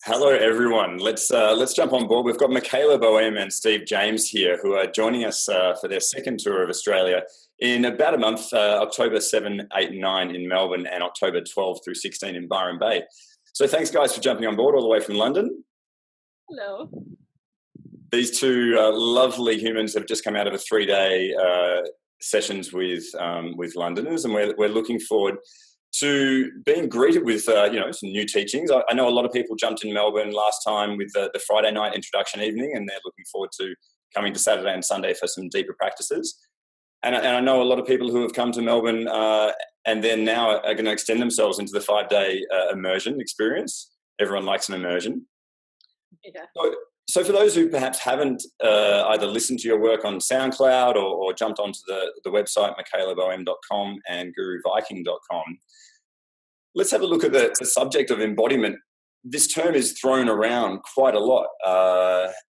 Hello, everyone. Let's jump on board. We've got Michaela Boehm and Steve James here, who are joining us for their second tour of Australia in about a month, October 7, 8 and 9 in Melbourne and October 12 through 16 in Byron Bay. So thanks, guys, for jumping on board all the way from London. Hello. These two lovely humans have just come out of a 3-day sessions with Londoners, and we're looking forward to being greeted with some new teachings. I know a lot of people jumped in Melbourne last time with the Friday night introduction evening, and they're looking forward to coming to Saturday and Sunday for some deeper practices. And I know a lot of people who have come to Melbourne and then now are going to extend themselves into the 5-day immersion experience. Everyone likes an immersion. Yeah. So for those who perhaps haven't either listened to your work on SoundCloud or jumped onto the website michaelaboehm.com and guruviking.com, let's have a look at the subject of embodiment. This term is thrown around quite a lot,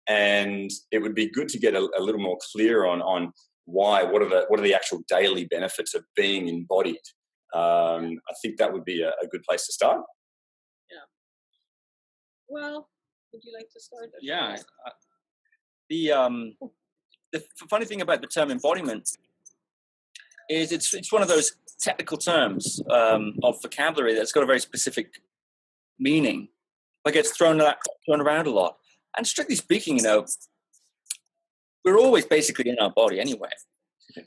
and it would be good to get a little more clear on why. What are the actual daily benefits of being embodied? I think that would be a good place to start. Yeah. Well, would you like to start? Yeah. The funny thing about the term embodiment is it's one of those technical terms of vocabulary that's got a very specific meaning, but gets thrown around a lot. And strictly speaking, we're always basically in our body anyway.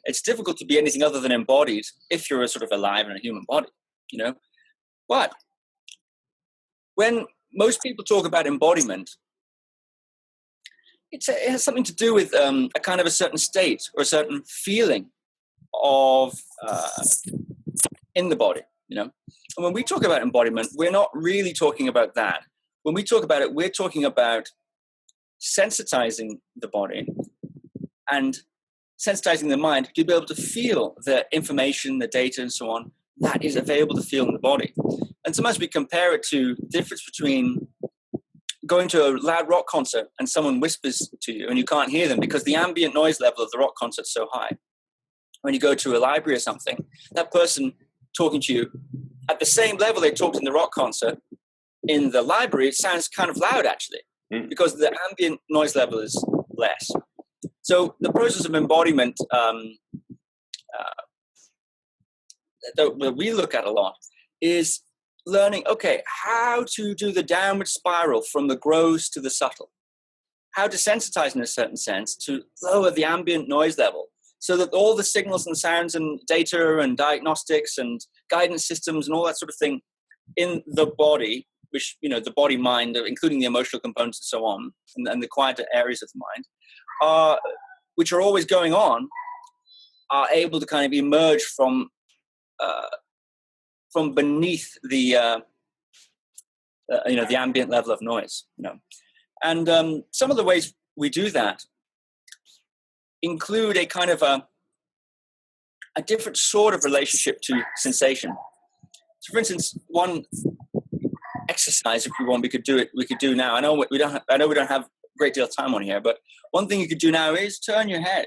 It's difficult to be anything other than embodied if you're sort of alive in a human body, But when most people talk about embodiment, it has something to do with a kind of a certain state or a certain feeling of in the body, And when we talk about embodiment, we're not really talking about that. When we talk about it, we're talking about sensitizing the body and sensitizing the mind to be able to feel the information, the data, and so on that is available to feel in the body. And sometimes we compare it to the difference between going to a loud rock concert and someone whispers to you and you can't hear them because the ambient noise level of the rock concert is so high. When you go to a library or something, that person talking to you at the same level they talked in the rock concert, in the library, it sounds kind of loud actually, because the ambient noise level is less. So the process of embodiment that we look at a lot is learning, how to do the downward spiral from the gross to the subtle. How to sensitize in a certain sense to lower the ambient noise level so that all the signals and sounds and data and diagnostics and guidance systems and all that sort of thing in the body, which, the body mind, including the emotional components and so on, and the quieter areas of the mind, which are always going on, are able to kind of emerge from beneath the the ambient level of noise, and some of the ways we do that include a kind of a different sort of relationship to sensation. So, for instance, one exercise, if we want, we could do now. I know we don't have a great deal of time on here, but one thing you could do now is turn your head.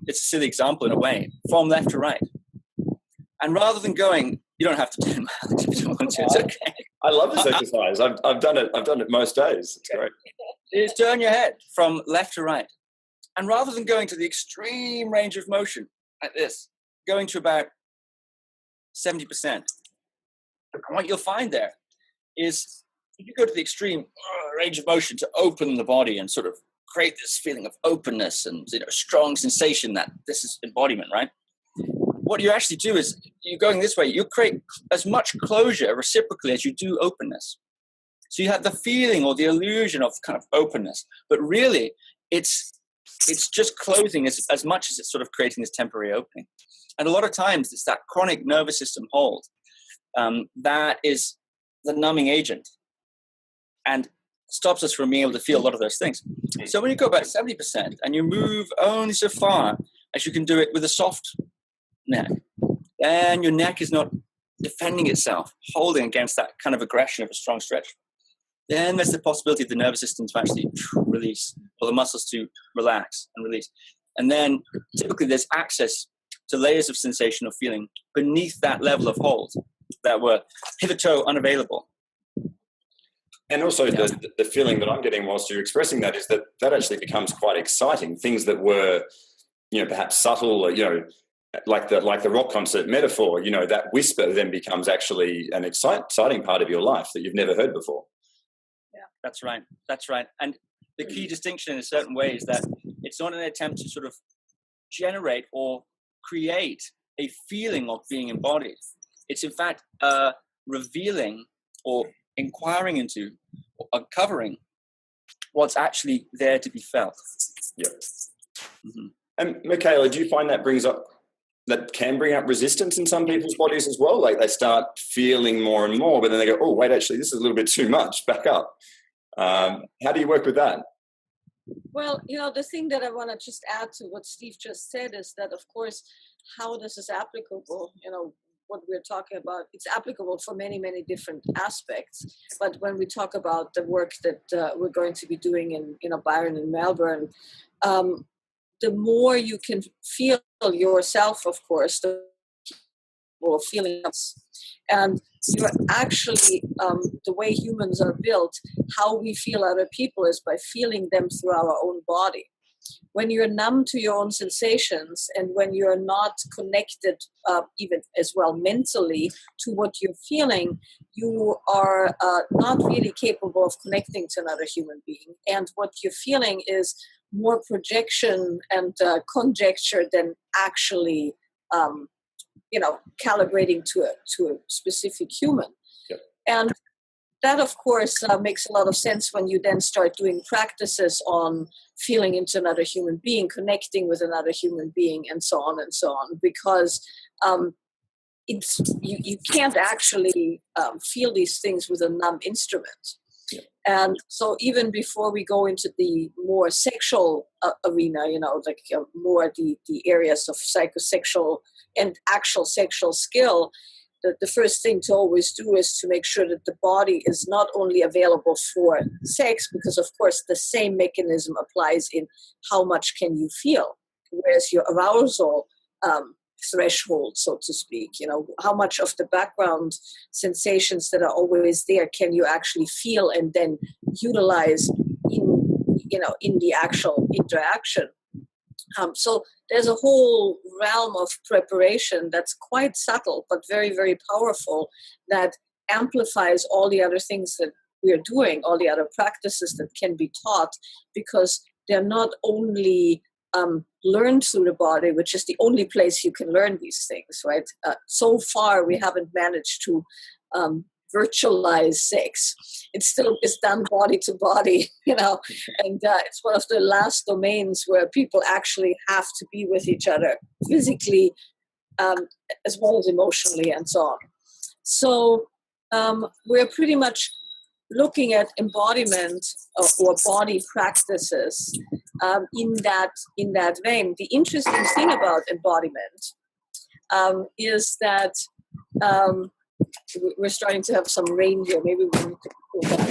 It's a silly example in a way, from left to right. And rather than going, you don't have to turn if you don't want to. It's okay. I love this exercise. I've done it most days. It's great. Is turn your head from left to right, and rather than going to the extreme range of motion like this, going to about 70%. What you'll find there is if you go to the extreme range of motion to open the body and sort of create this feeling of openness and strong sensation that this is embodiment, right? What you actually do is you're going this way, you create as much closure reciprocally as you do openness. So you have the feeling or the illusion of kind of openness, but really it's just closing as much as it's sort of creating this temporary opening. And a lot of times it's that chronic nervous system hold that is the numbing agent and stops us from being able to feel a lot of those things. So when you go about 70% and you move only so far as you can do it with a soft neck, and your neck is not defending itself, holding against that kind of aggression of a strong stretch, then there's the possibility of the nervous system to actually release, or the muscles to relax and release. And then typically there's access to layers of sensation or feeling beneath that level of hold that were hitherto unavailable. And also the feeling that I'm getting whilst you're expressing that is that actually becomes quite exciting. Things that were, perhaps subtle, or, like the rock concert metaphor, that whisper then becomes actually an exciting part of your life that you've never heard before. Yeah, that's right. That's right. And the key distinction in a certain way is that it's not an attempt to sort of generate or create a feeling of being embodied. It's in fact revealing or inquiring into or uncovering what's actually there to be felt. Yeah. Mm-hmm. And Michaela, do you find that can bring up resistance in some people's bodies as well? Like they start feeling more and more, but then they go, oh, wait, actually, this is a little bit too much, back up. How do you work with that? Well, the thing that I want to just add to what Steve just said is that, of course, how this is applicable, what we're talking about, it's applicable for many, many different aspects. But when we talk about the work that we're going to be doing in Byron and Melbourne, the more you can feel yourself, of course, the more feelings. And you're actually, the way humans are built, how we feel other people is by feeling them through our own body. When you're numb to your own sensations and when you're not connected, even as well mentally, to what you're feeling, you are not really capable of connecting to another human being. And what you're feeling is more projection and conjecture than actually, calibrating to a specific human. Yep. And that, of course, makes a lot of sense when you then start doing practices on feeling into another human being, connecting with another human being, and so on, because it's you can't actually feel these things with a numb instrument. Yeah. And so even before we go into the more sexual arena, more the areas of psychosexual and actual sexual skill, the first thing to always do is to make sure that the body is not only available for sex, because of course the same mechanism applies in how much can you feel, whereas your arousal threshold, so to speak, how much of the background sensations that are always there can you actually feel and then utilize in the actual interaction. So there's a whole realm of preparation that's quite subtle, but very, very powerful, that amplifies all the other things that we're doing, all the other practices that can be taught, because they're not only learned through the body, which is the only place you can learn these things, right? So far, we haven't managed to virtualize sex. It still is done body to body, and it's one of the last domains where people actually have to be with each other physically, as well as emotionally, and so on. So we're pretty much looking at embodiment or body practices in that vein. The interesting thing about embodiment is that we're starting to have some rain here. Maybe we need to cool down.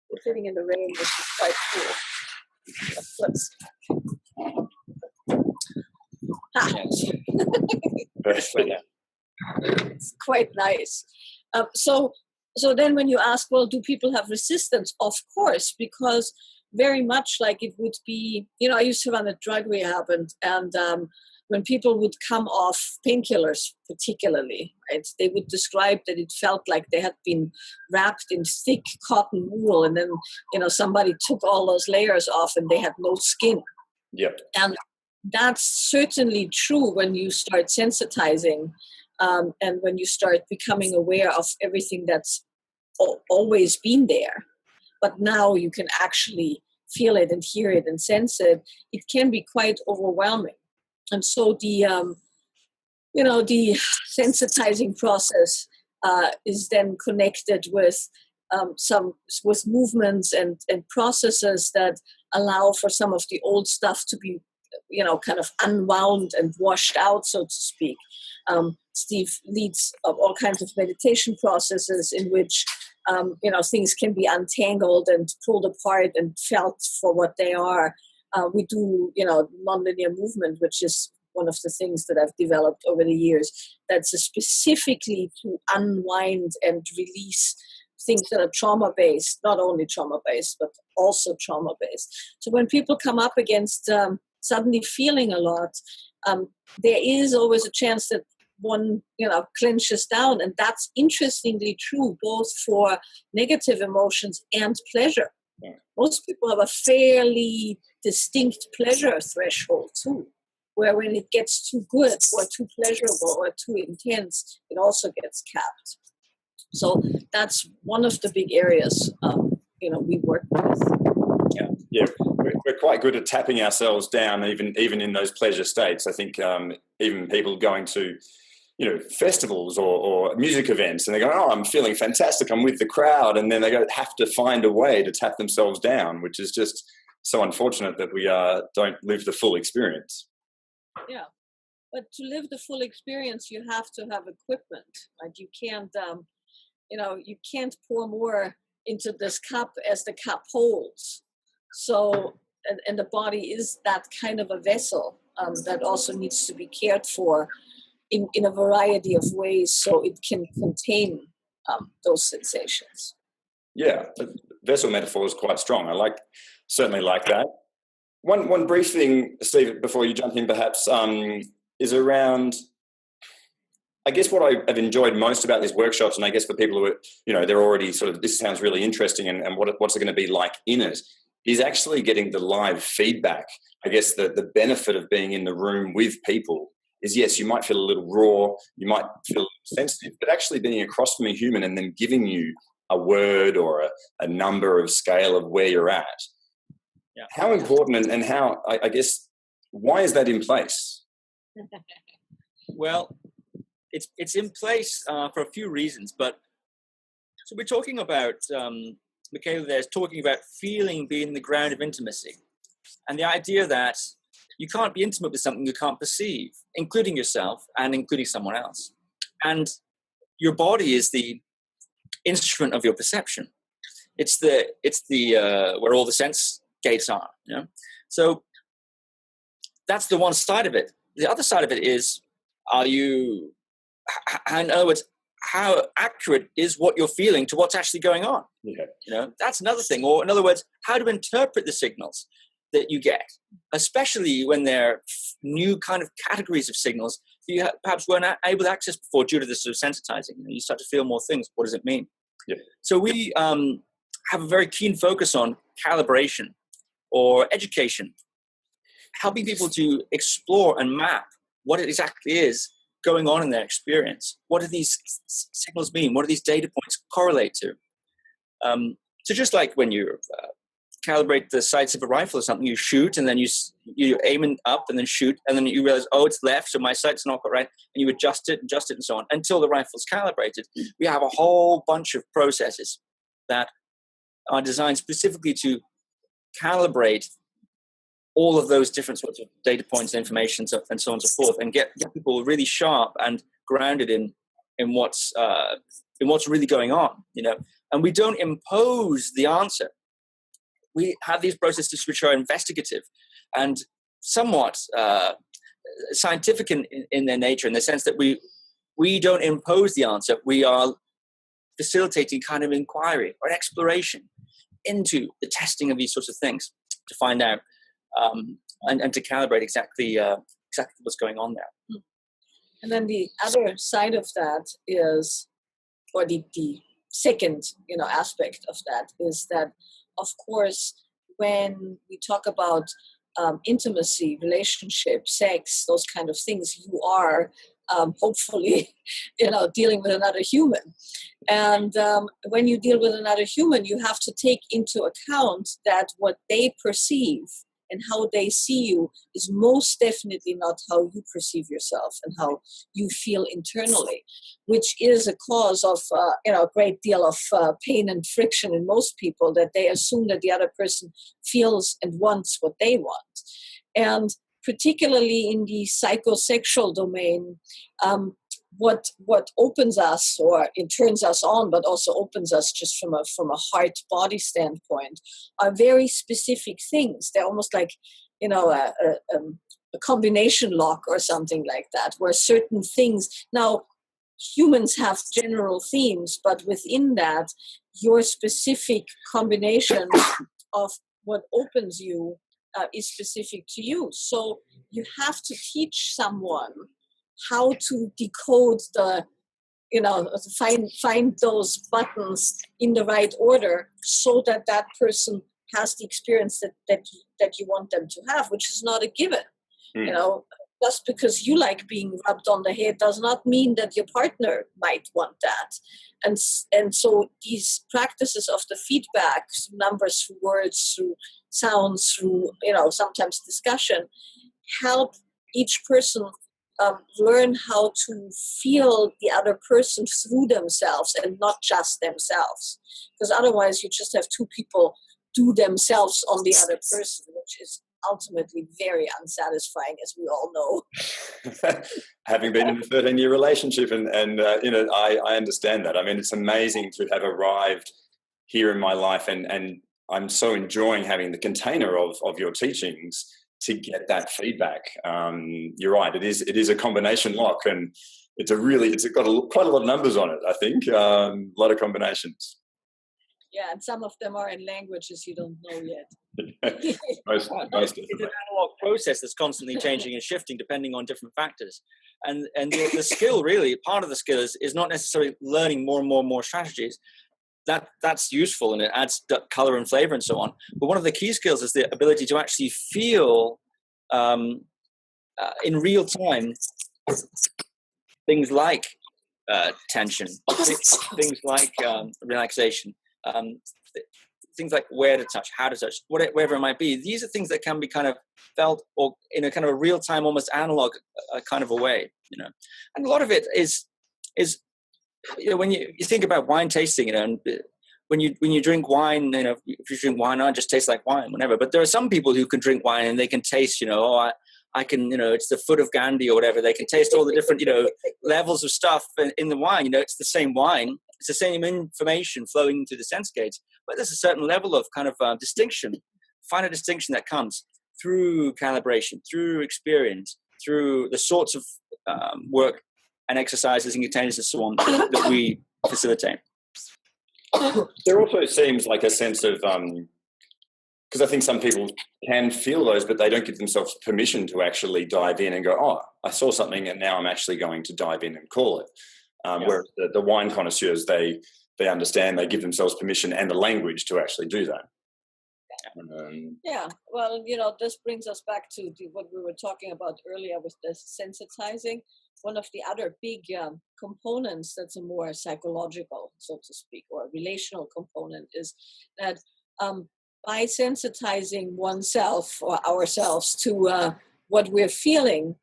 We're sitting in the rain, which is quite cool. It's quite nice. So then when you ask, well, do people have resistance? Of course, because very much like it would be, I used to run a drug rehab, and when people would come off painkillers particularly, right, they would describe that it felt like they had been wrapped in thick cotton wool, and then, somebody took all those layers off and they had no skin. Yep. And that's certainly true when you start sensitizing and when you start becoming aware of everything that's always been there, but now you can actually feel it and hear it and sense it. It can be quite overwhelming. And so the sensitizing process is then connected with with movements and processes that allow for some of the old stuff to be, kind of unwound and washed out, so to speak. Steve leads all kinds of meditation processes in which, things can be untangled and pulled apart and felt for what they are. We do, nonlinear movement, which is one of the things that I've developed over the years, that's specifically to unwind and release things that are trauma-based, not only trauma-based, but also trauma-based. So when people come up against suddenly feeling a lot, there is always a chance that one, clenches down. And that's interestingly true both for negative emotions and pleasure. Yeah. Most people have a fairly distinct pleasure threshold too, where when it gets too good or too pleasurable or too intense, it also gets capped. So that's one of the big areas, we work with. Yeah. We're quite good at tapping ourselves down, even in those pleasure states. I think even people going to, festivals or music events, and they go, "Oh, I'm feeling fantastic. I'm with the crowd," and then they have to find a way to tap themselves down, which is just so unfortunate that we don't live the full experience. Yeah, but to live the full experience, you have to have equipment. Like you can't, you can't pour more into this cup as the cup holds. So, and the body is that kind of a vessel that also needs to be cared for in a variety of ways so it can contain those sensations. Yeah, the vessel metaphor is quite strong. Certainly like that. One brief thing, Steve, before you jump in perhaps, is around, I guess what I've enjoyed most about these workshops, and I guess for people who are, they're already sort of, this sounds really interesting and what's it going to be like in it, is actually getting the live feedback. I guess the benefit of being in the room with people is, yes, you might feel a little raw, you might feel sensitive, but actually being across from a human and then giving you a word or a number of scale of where you're at. Yeah. How important and how, I guess, why is that in place? Well, it's in place for a few reasons, but so we're talking about, Michaela there is talking about feeling being the ground of intimacy, and the idea that you can't be intimate with something you can't perceive, including yourself and including someone else. And your body is the instrument of your perception. It's the where all the sense gates are. So that's the one side of it. The other side of it is, in other words, how accurate is what you're feeling to what's actually going on? Yeah. That's another thing. Or in other words, how to interpret the signals that you get, especially when they're new kind of categories of signals that you perhaps weren't able to access before due to this sort of sensitizing. You start to feel more things. What does it mean? Yeah. So we have a very keen focus on calibration or education, helping people to explore and map what it exactly is going on in their experience. What do these signals mean? What do these data points correlate to? So just like when you calibrate the sights of a rifle or something, you shoot and then you aim it up and then shoot, and then you realize, oh, it's left, so my sight's not quite right, and you adjust it and so on until the rifle's calibrated. We have a whole bunch of processes that are designed specifically to calibrate all of those different sorts of data points and information and so on and so forth, and get people really sharp and grounded in what's really going on, And we don't impose the answer. We have these processes which are investigative and somewhat scientific in their nature, in the sense that we don't impose the answer. We are facilitating kind of inquiry or exploration into the testing of these sorts of things to find out and to calibrate exactly what's going on there. And then the other side of that is, or the second aspect of that is that, of course, when we talk about intimacy, relationship, sex, those kind of things, you are hopefully, dealing with another human. And when you deal with another human, you have to take into account that what they perceive and how they see you is most definitely not how you perceive yourself and how you feel internally, which is a cause of a great deal of pain and friction in most people, that they assume that the other person feels and wants what they want. And particularly in the psychosexual domain, what opens us, or it turns us on, but also opens us just from a heart-body standpoint, are very specific things. They're almost like, a combination lock or something like that, where certain things. Now, humans have general themes, but within that, your specific combination of what opens you is specific to you. So you have to teach someone how to decode the, find those buttons in the right order, so that that person has the experience that you want them to have, which is not a given. Just because you like being rubbed on the head does not mean that your partner might want that. And so these practices of the feedback, through numbers, through words, through sounds, through, sometimes discussion, help each person learn how to feel the other person through themselves and not just themselves. Because otherwise you just have two people do themselves on the other person, which is ultimately very unsatisfying, as we all know. Having been in a 13-year relationship, and I understand that. I mean, it's amazing to have arrived here in my life, and I'm so enjoying having the container of your teachings to get that feedback. You're right. It is a combination lock, and it's got quite a lot of numbers on it. I think a lot of combinations. Yeah, and some of them are in languages you don't know yet. most it's an analog process that's constantly changing and shifting depending on different factors. And the skill, really, part of the skill is not necessarily learning more and more strategies. That's useful, and it adds color and flavor and so on. But one of the key skills is the ability to actually feel in real time things like tension, things like relaxation, things like where to touch, how to touch, whatever it might be. These are things that can be kind of felt or in a kind of a real time, almost analog kind of a way, And a lot of it is when you think about wine tasting, and when you drink wine, if you drink wine, it just tastes like wine, whatever. But there are some people who can drink wine and they can taste, I can, it's the foot of Gandhi or whatever. They can taste all the different, levels of stuff in the wine. It's the same wine. It's the same information flowing through the sense gates. But there's a certain level of kind of distinction, finer distinction that comes through calibration, through experience, through the sorts of work and exercises and containers and so on that we facilitate. There also seems like a sense of... because I think some people can feel those, but they don't give themselves permission to actually dive in and go, oh, I saw something and now I'm actually going to dive in and call it. Whereas the wine connoisseurs, they understand, they give themselves permission and the language to actually do that. Well, this brings us back to what we were talking about earlier with the sensitizing. One of the other big components that's a more psychological, so to speak, or relational component is that by sensitizing oneself or ourselves to what we're feeling,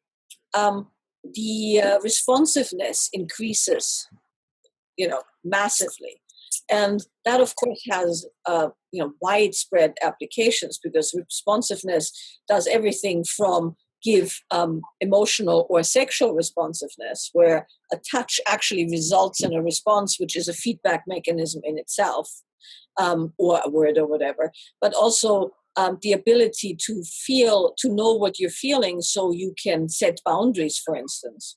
the responsiveness increases, massively. And that, of course, has, widespread applications, because responsiveness does everything from give emotional or sexual responsiveness, where a touch actually results in a response, which is a feedback mechanism in itself, or a word or whatever, but also the ability to know what you're feeling so you can set boundaries, for instance.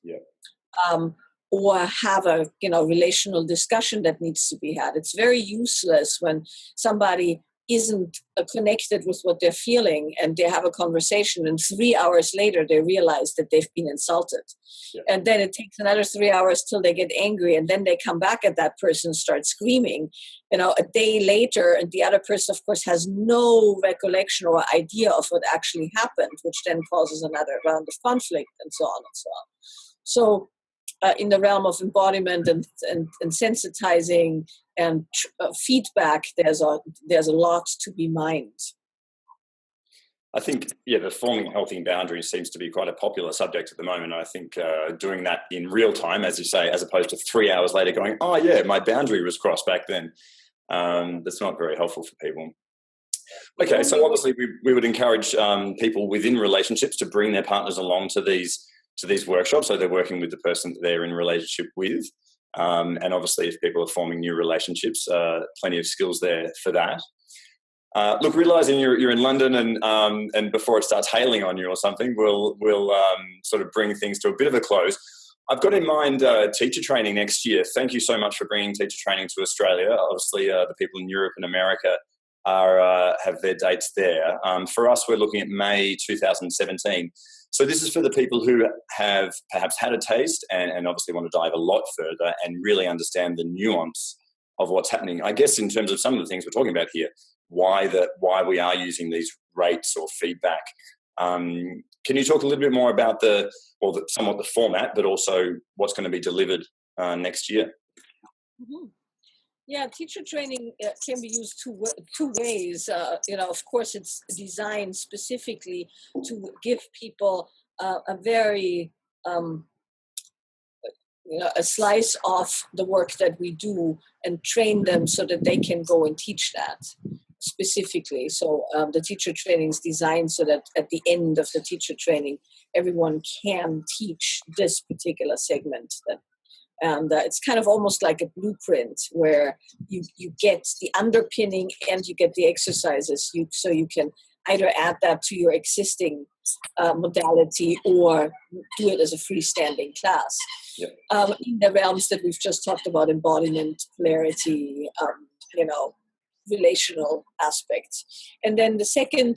Or have a relational discussion that needs to be had. It's very useless when somebody isn't connected with what they're feeling and they have a conversation and 3 hours later they realize that they've been insulted. And then it takes another 3 hours till they get angry, and then they come back at that person and start screaming. A day later, and the other person, of course, has no recollection or idea of what actually happened, which then causes another round of conflict and so on and so on. So in the realm of embodiment and sensitizing and feedback, there's a lot to be mined. I think, the forming healthy boundaries seems to be quite a popular subject at the moment. I think doing that in real time, as you say, as opposed to 3 hours later going, oh yeah, my boundary was crossed back then. That's not very helpful for people. Okay, so obviously we would encourage people within relationships to bring their partners along to these workshops, so they're working with the person that they're in relationship with. And obviously, if people are forming new relationships, plenty of skills there for that. Look, realising you're in London, and before it starts hailing on you or something, we'll sort of bring things to a bit of a close. I've got in mind teacher training next year. Thank you so much for bringing teacher training to Australia. Obviously, the people in Europe and America have their dates there. For us, we're looking at May 2017. So this is for the people who have perhaps had a taste and obviously want to dive a lot further and really understand the nuance of what's happening. I guess in terms of some of the things we're talking about here, why we are using these rates or feedback. Can you talk a little bit more about somewhat the format, but also what's going to be delivered next year? Mm-hmm. Yeah, teacher training can be used two ways. Of course, it's designed specifically to give people a very a slice of the work that we do and train them so that they can go and teach that specifically. So the teacher training is designed so that at the end of the teacher training, everyone can teach this particular segment. And it's kind of almost like a blueprint where you get the underpinning and you get the exercises. So you can either add that to your existing modality or do it as a freestanding class. Yep. In the realms that we've just talked about, embodiment, polarity, relational aspects. And then the second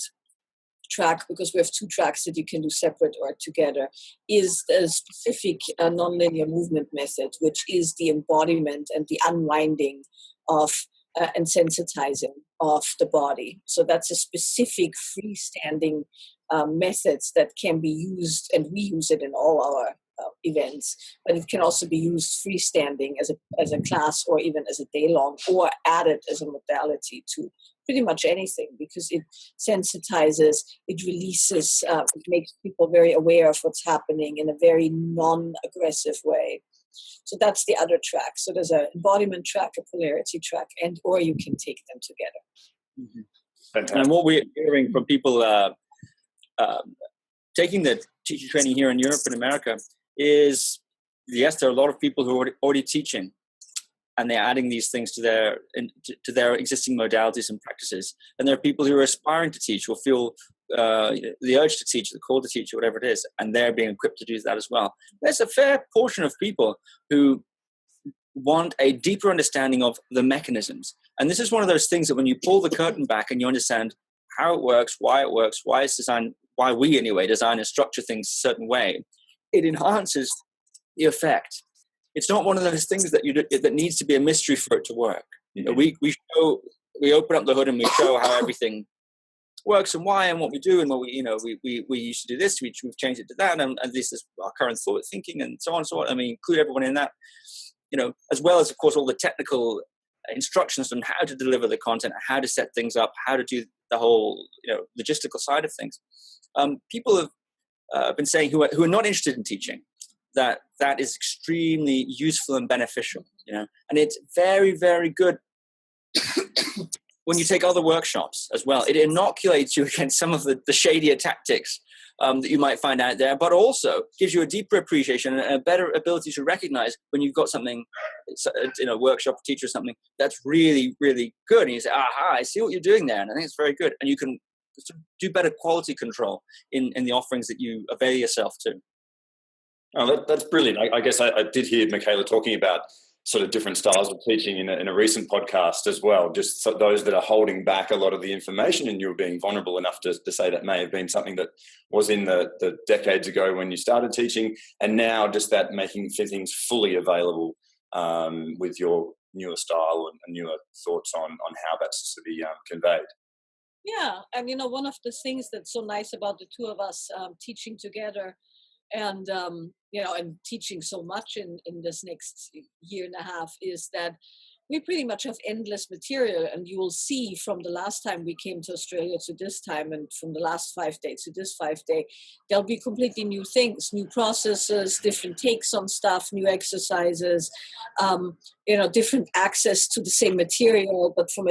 track, because we have two tracks that you can do separate or together, is the specific nonlinear movement method, which is the embodiment and the unwinding of and sensitizing of the body. So that's a specific freestanding methods that can be used, and we use it in all our events, but it can also be used freestanding as a class or even as a day long, or added as a modality to pretty much anything, because it sensitizes, it releases, it makes people very aware of what's happening in a very non-aggressive way. So that's the other track. So there's an embodiment track, a polarity track, or you can take them together. Mm-hmm. Fantastic. And what we're hearing from people taking the teacher training here in Europe and America is, yes, there are a lot of people who are already teaching, and they're adding these things to their existing modalities and practices. And there are people who are aspiring to teach, or feel the urge to teach, the call to teach, or whatever it is, and they're being equipped to do that as well. There's a fair portion of people who want a deeper understanding of the mechanisms. And this is one of those things that when you pull the curtain back and you understand how it works, why it's designed, why we anyway design and structure things a certain way, it enhances the effect. It's not one of those things that needs to be a mystery for it to work. Mm-hmm. We open up the hood and we show how everything works and why and what we do, and what we used to do this, we've changed it to that, and this is our current thought thinking, and so on and so on. I mean, include everyone in that, as well as of course all the technical instructions on how to deliver the content, how to set things up, how to do the whole logistical side of things. People have been saying who are not interested in teaching, that is extremely useful and beneficial, and it's very, very good when you take other workshops as well. It inoculates you against some of the shadier tactics that you might find out there, but also gives you a deeper appreciation and a better ability to recognize when you've got something, a workshop, teacher or something that's really, really good, and you say, aha, I see what you're doing there, and I think it's very good, and you can do better quality control in the offerings that you avail yourself to. Oh, that's brilliant. I guess I did hear Michaela talking about sort of different styles of teaching in a recent podcast as well, just so those that are holding back a lot of the information, and you're being vulnerable enough to say that may have been something that was in the decades ago when you started teaching, and now just that making things fully available with your newer style and newer thoughts on how that's to be conveyed. Yeah, and one of the things that's so nice about the two of us teaching together and and teaching so much in this next year and a half is that we pretty much have endless material, and you will see from the last time we came to Australia to this time, and from the last 5 days to this 5 day, there'll be completely new things, new processes, different takes on stuff, new exercises, different access to the same material, but from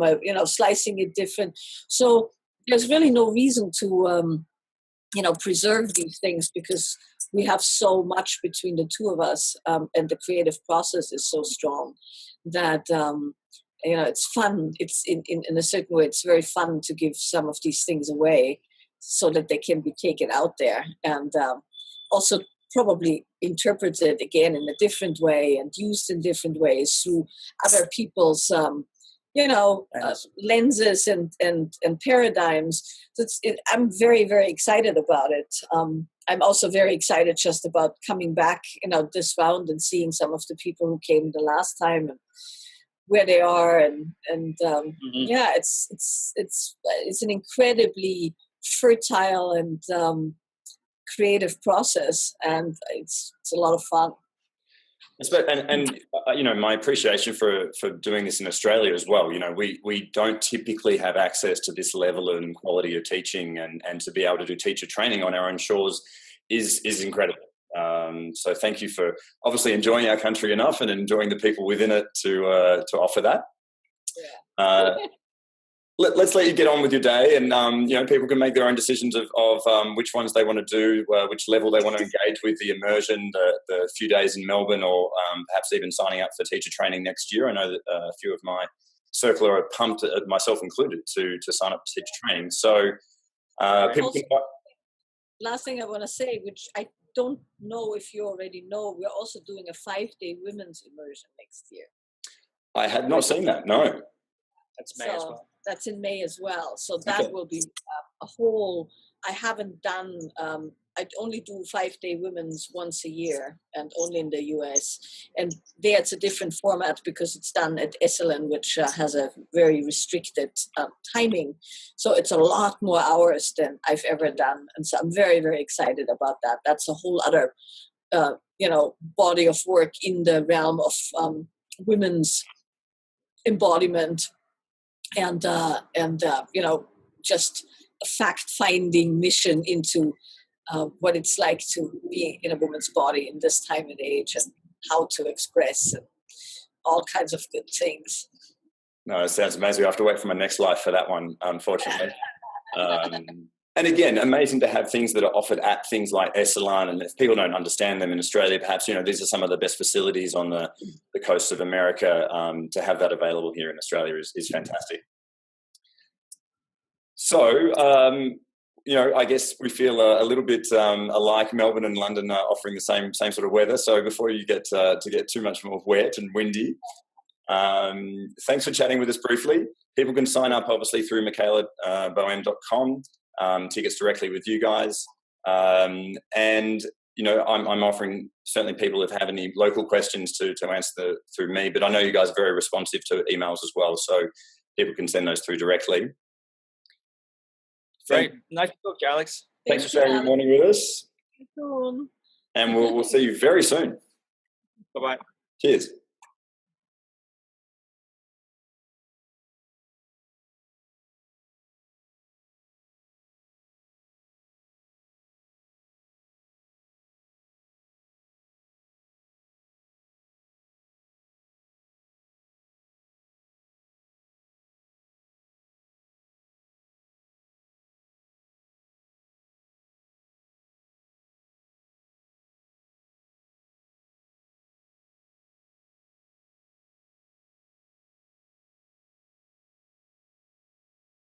a slicing it different. So there's really no reason to preserve these things, because we have so much between the two of us, and the creative process is so strong that it's fun. It's in a certain way, it's very fun to give some of these things away so that they can be taken out there, and also probably interpreted again in a different way and used in different ways through other people's lenses and paradigms. So I'm very, very excited about it. I'm also very excited just about coming back, this round and seeing some of the people who came the last time and where they are, yeah, it's an incredibly fertile and creative process, and it's a lot of fun. And my appreciation for doing this in Australia as well. We don't typically have access to this level and quality of teaching, and to be able to do teacher training on our own shores is incredible. So thank you for obviously enjoying our country enough and enjoying the people within it to offer that. Yeah. Let's let you get on with your day, and people can make their own decisions of which ones they want to do, which level they want to engage with, the immersion, the few days in Melbourne, or perhaps even signing up for teacher training next year. I know that a few of my circle are pumped, myself included, to sign up to teacher training. So people can... Last thing I want to say, which I don't know if you already know, we're also doing a 5-day women's immersion next year. I had not seen that, no. That's May as well. That's in May as well. So that will be a whole, I haven't done, I only do 5-day women's once a year, and only in the US. And there it's a different format because it's done at Esalen, which has a very restricted timing. So it's a lot more hours than I've ever done. And so I'm very, very excited about that. That's a whole other, body of work in the realm of women's embodiment and just a fact-finding mission into what it's like to be in a woman's body in this time and age, and how to express, and all kinds of good things. No, it sounds amazing. I have to wait for my next life for that one, unfortunately. And again, amazing to have things that are offered at things like Esalen, and if people don't understand them in Australia, perhaps, these are some of the best facilities on the coast of America. To have that available here in Australia is fantastic. So, I guess we feel a little bit alike. Melbourne and London are offering the same sort of weather. So before you get to get too much more wet and windy, thanks for chatting with us briefly. People can sign up obviously through michaelaboehm.com. Tickets directly with you guys. I'm offering certainly people if have any local questions to answer through me, but I know you guys are very responsive to emails as well, so people can send those through directly. Great. Nice to talk to you, Alex. Thanks for sharing your morning with us. See you soon. And we'll see you very soon. Bye-bye. Cheers.